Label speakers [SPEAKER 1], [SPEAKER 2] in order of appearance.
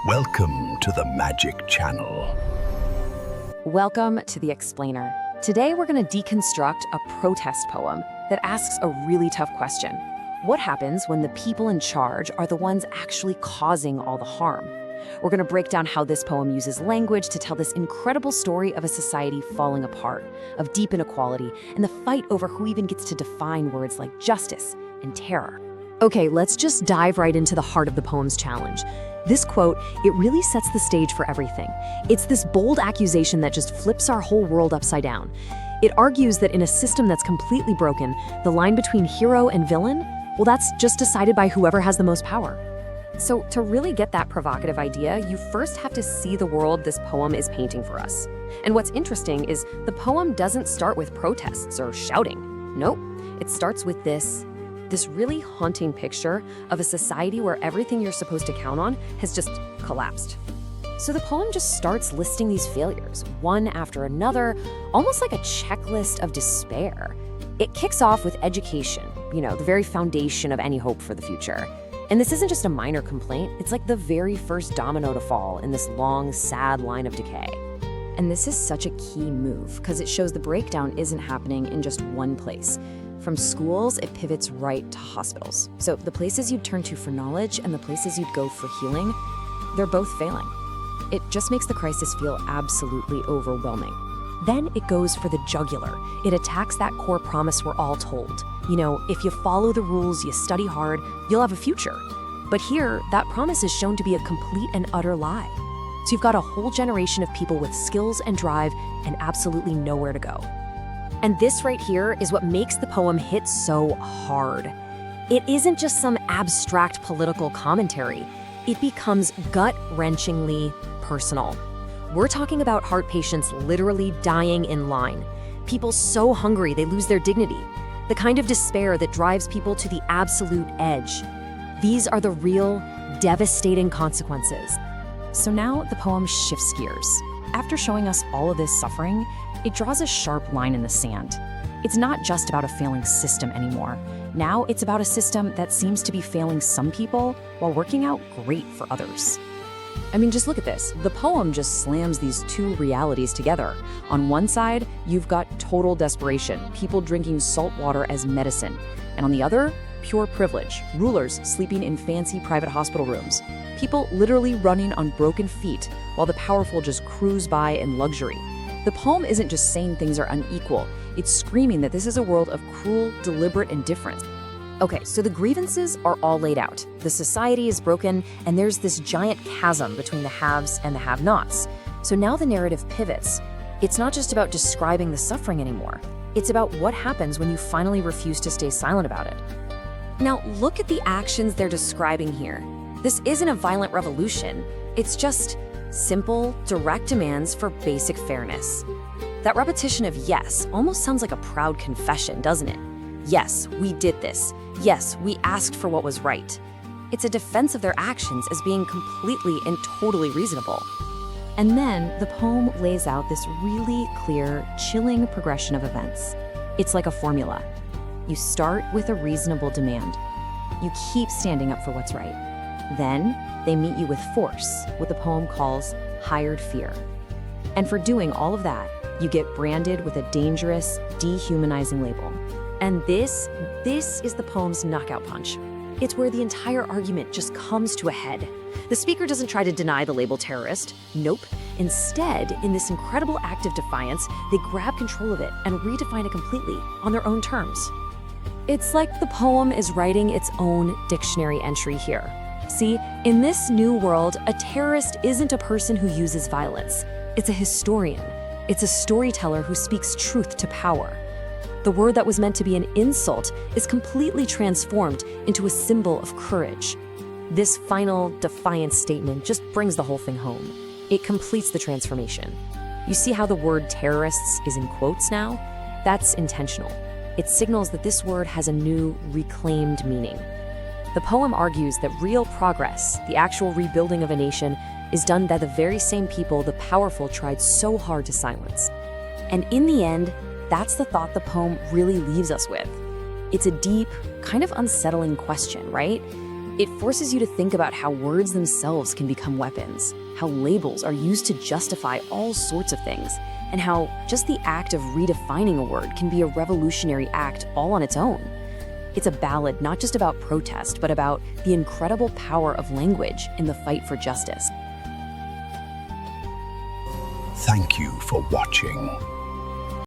[SPEAKER 1] Welcome to the Magic Channel.
[SPEAKER 2] Welcome to The Explainer. Today we're going to deconstruct a protest poem that asks a really tough question. What happens when the people in charge are the ones actually causing all the harm? We're going to break down how this poem uses language to tell this incredible story of a society falling apart, of deep inequality, and the fight over who even gets to define words like justice and terror. Okay, let's just dive right into the heart of the poem's challenge. This quote, it really sets the stage for everything. It's this bold accusation that just flips our whole world upside down. It argues that in a system that's completely broken, the line between hero and villain, well, that's just decided by whoever has the most power. So to really get that provocative idea, you first have to see the world this poem is painting for us. And what's interesting is the poem doesn't start with protests or shouting. Nope, it starts with this really haunting picture of a society where everything you're supposed to count on has just collapsed. So the poem just starts listing these failures, one after another, almost like a checklist of despair. It kicks off with education, the very foundation of any hope for the future. And this isn't just a minor complaint, it's like the very first domino to fall in this long, sad line of decay. And this is such a key move, because it shows the breakdown isn't happening in just one place. From schools, it pivots right to hospitals. So the places you'd turn to for knowledge and the places you'd go for healing, they're both failing. It just makes the crisis feel absolutely overwhelming. Then it goes for the jugular. It attacks that core promise we're all told. If you follow the rules, you study hard, you'll have a future. But here, that promise is shown to be a complete and utter lie. So you've got a whole generation of people with skills and drive and absolutely nowhere to go. And this right here is what makes the poem hit so hard. It isn't just some abstract political commentary. It becomes gut-wrenchingly personal. We're talking about heart patients literally dying in line. People so hungry they lose their dignity. The kind of despair that drives people to the absolute edge. These are the real, devastating consequences. So now the poem shifts gears. After showing us all of this suffering, it draws a sharp line in the sand. It's not just about a failing system anymore. Now it's about a system that seems to be failing some people while working out great for others. Just look at this. The poem just slams these two realities together. On one side, you've got total desperation, people drinking salt water as medicine. And on the other, pure privilege, rulers sleeping in fancy private hospital rooms, people literally running on broken feet while the powerful just cruise by in luxury. The poem isn't just saying things are unequal, it's screaming that this is a world of cruel, deliberate indifference. Okay, so the grievances are all laid out. The society is broken, and there's this giant chasm between the haves and the have-nots. So now the narrative pivots. It's not just about describing the suffering anymore. It's about what happens when you finally refuse to stay silent about it. Now, look at the actions they're describing here. This isn't a violent revolution. It's just simple, direct demands for basic fairness. That repetition of yes almost sounds like a proud confession, doesn't it? Yes, we did this. Yes, we asked for what was right. It's a defense of their actions as being completely and totally reasonable. And then the poem lays out this really clear, chilling progression of events. It's like a formula. You start with a reasonable demand. You keep standing up for what's right. Then they meet you with force, what the poem calls hired fear. And for doing all of that, you get branded with a dangerous, dehumanizing label. And this is the poem's knockout punch. It's where the entire argument just comes to a head. The speaker doesn't try to deny the label terrorist. Nope. Instead, in this incredible act of defiance, they grab control of it and redefine it completely on their own terms. It's like the poem is writing its own dictionary entry here. See, in this new world, a terrorist isn't a person who uses violence. It's a historian. It's a storyteller who speaks truth to power. The word that was meant to be an insult is completely transformed into a symbol of courage. This final defiance statement just brings the whole thing home. It completes the transformation. You see how the word terrorists is in quotes now? That's intentional. It signals that this word has a new, reclaimed meaning. The poem argues that real progress, the actual rebuilding of a nation, is done by the very same people the powerful tried so hard to silence. And in the end, that's the thought the poem really leaves us with. It's a deep, kind of unsettling question, right? It forces you to think about how words themselves can become weapons, how labels are used to justify all sorts of things, and how just the act of redefining a word can be a revolutionary act all on its own. It's a ballad not just about protest, but about the incredible power of language in the fight for justice.
[SPEAKER 1] Thank you for watching.